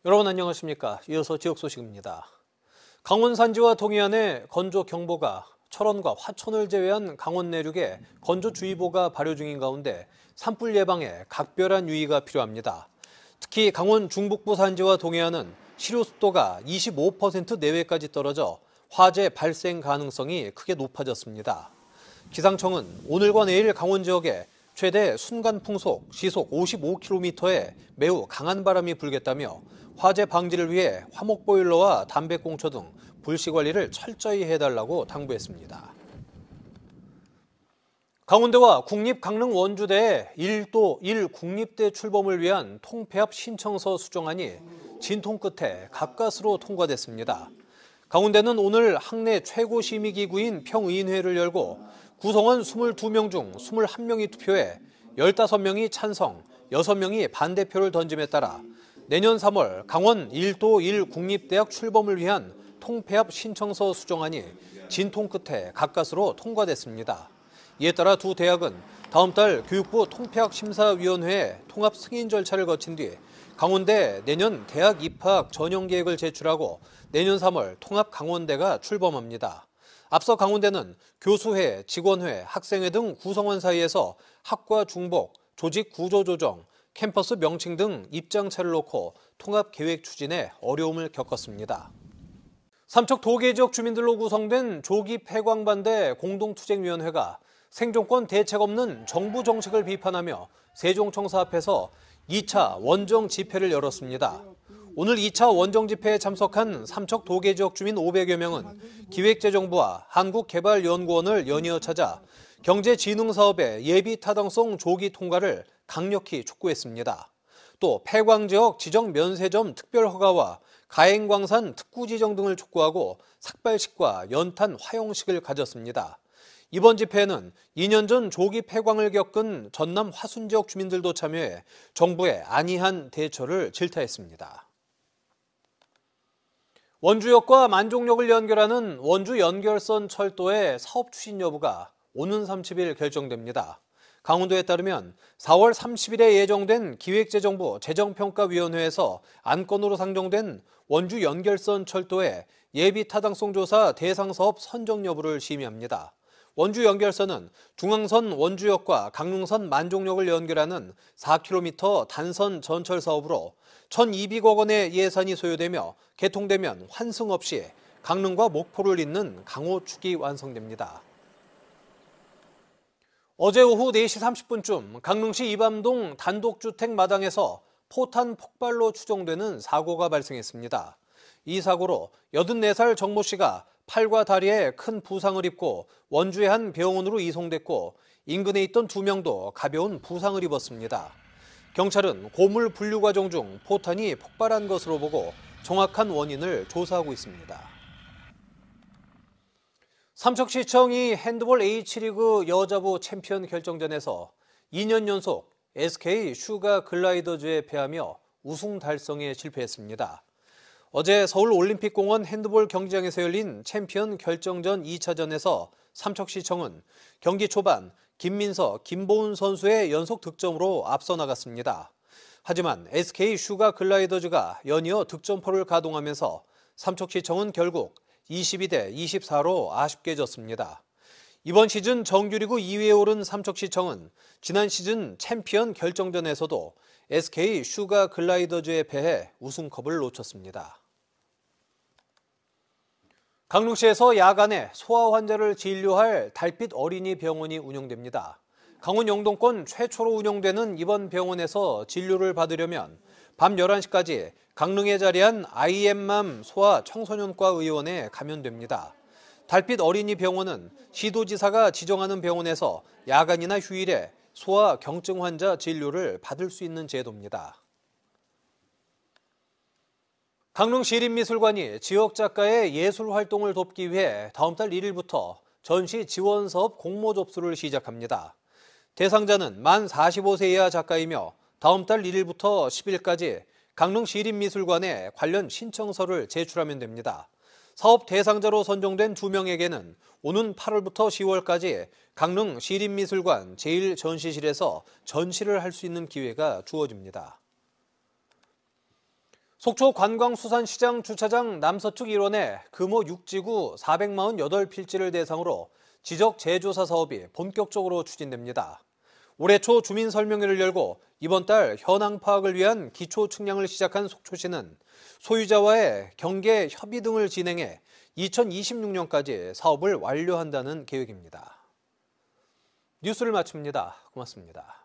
여러분 안녕하십니까? 이어서 지역 소식입니다. 강원 산지와 동해안에 건조경보가, 철원과 화천을 제외한 강원 내륙에 건조주의보가 발효 중인 가운데 산불 예방에 각별한 유의가 필요합니다. 특히 강원 중북부 산지와 동해안은 시료 습도가 25% 내외까지 떨어져 화재 발생 가능성이 크게 높아졌습니다. 기상청은 오늘과 내일 강원 지역에 최대 순간 풍속 시속 55km의 매우 강한 바람이 불겠다며 화재 방지를 위해 화목보일러와 담배꽁초 등 불씨 관리를 철저히 해달라고 당부했습니다. 강원대와 국립강릉원주대의 1도 1 국립대 출범을 위한 통폐합 신청서 수정안이 진통 끝에 가까스로 통과됐습니다. 강원대는 오늘 학내 최고심의기구인 평의회를 열고 구성원 22명 중 21명이 투표해 15명이 찬성, 6명이 반대표를 던짐에 따라 내년 3월 강원 1도 1 국립대학 출범을 위한 통폐합 신청서 수정안이 진통 끝에 가까스로 통과됐습니다. 이에 따라 두 대학은 다음 달 교육부 통폐합심사위원회에 통합 승인 절차를 거친 뒤 강원대 내년 대학 입학 전형 계획을 제출하고 내년 3월 통합 강원대가 출범합니다. 앞서 강원대는 교수회, 직원회, 학생회 등 구성원 사이에서 학과 중복, 조직 구조 조정, 캠퍼스 명칭 등 입장차를 놓고 통합 계획 추진에 어려움을 겪었습니다. 삼척 도계 지역 주민들로 구성된 조기 폐광 반대 공동투쟁위원회가 생존권 대책 없는 정부 정책을 비판하며 세종청사 앞에서 2차 원정 집회를 열었습니다. 오늘 2차 원정 집회에 참석한 삼척 도계 지역 주민 500여 명은 기획재정부와 한국개발연구원을 연이어 찾아 경제진흥사업의 예비 타당성 조기 통과를 강력히 촉구했습니다. 또 폐광지역 지정 면세점 특별허가와 가행광산 특구지정 등을 촉구하고 삭발식과 연탄 화형식을 가졌습니다. 이번 집회에는 2년 전 조기 폐광을 겪은 전남 화순 지역 주민들도 참여해 정부의 안이한 대처를 질타했습니다. 원주역과 만종역을 연결하는 원주 연결선 철도의 사업 추진 여부가 오는 30일 결정됩니다. 강원도에 따르면 4월 30일에 예정된 기획재정부 재정평가위원회에서 안건으로 상정된 원주 연결선 철도의 예비 타당성 조사 대상 사업 선정 여부를 심의합니다. 원주 연결선은 중앙선 원주역과 강릉선 만종역을 연결하는 4km 단선 전철 사업으로 1,200억 원의 예산이 소요되며 개통되면 환승 없이 강릉과 목포를 잇는 강호축이 완성됩니다. 어제 오후 4시 30분쯤 강릉시 이밤동 단독주택 마당에서 포탄 폭발로 추정되는 사고가 발생했습니다. 이 사고로 84살 정모 씨가 팔과 다리에 큰 부상을 입고 원주의 한 병원으로 이송됐고 인근에 있던 2명도 가벼운 부상을 입었습니다. 경찰은 고물 분류 과정 중 포탄이 폭발한 것으로 보고 정확한 원인을 조사하고 있습니다. 삼척시청이 핸드볼 H리그 여자부 챔피언 결정전에서 2년 연속 SK 슈가 글라이더즈에 패하며 우승 달성에 실패했습니다. 어제 서울올림픽공원 핸드볼 경기장에서 열린 챔피언 결정전 2차전에서 삼척시청은 경기 초반 김민서, 김보은 선수의 연속 득점으로 앞서 나갔습니다. 하지만 SK 슈가 글라이더즈가 연이어 득점포를 가동하면서 삼척시청은 결국 22대 24로 아쉽게 졌습니다. 이번 시즌 정규리그 2위에 오른 삼척시청은 지난 시즌 챔피언 결정전에서도 SK 슈가 글라이더즈에 패해 우승컵을 놓쳤습니다. 강릉시에서 야간에 소아 환자를 진료할 달빛 어린이 병원이 운영됩니다. 강원 영동권 최초로 운영되는 이번 병원에서 진료를 받으려면 밤 11시까지 강릉에 자리한 IM맘 소아 청소년과 의원에 가면 됩니다. 달빛 어린이 병원은 시도지사가 지정하는 병원에서 야간이나 휴일에 소아 경증 환자 진료를 받을 수 있는 제도입니다. 강릉시립미술관이 지역 작가의 예술 활동을 돕기 위해 다음 달 1일부터 전시 지원 사업 공모 접수를 시작합니다. 대상자는 만 45세 이하 작가이며 다음 달 1일부터 10일까지 강릉시립미술관에 관련 신청서를 제출하면 됩니다. 사업 대상자로 선정된 2명에게는 오는 8월부터 10월까지 강릉시립미술관 제1전시실에서 전시를 할 수 있는 기회가 주어집니다. 속초 관광수산시장 주차장 남서측 일원의 금호 6지구 448필지를 대상으로 지적 재조사 사업이 본격적으로 추진됩니다. 올해 초 주민 설명회를 열고 이번 달 현황 파악을 위한 기초 측량을 시작한 속초시는 소유자와의 경계 협의 등을 진행해 2026년까지 사업을 완료한다는 계획입니다. 뉴스를 마칩니다. 고맙습니다.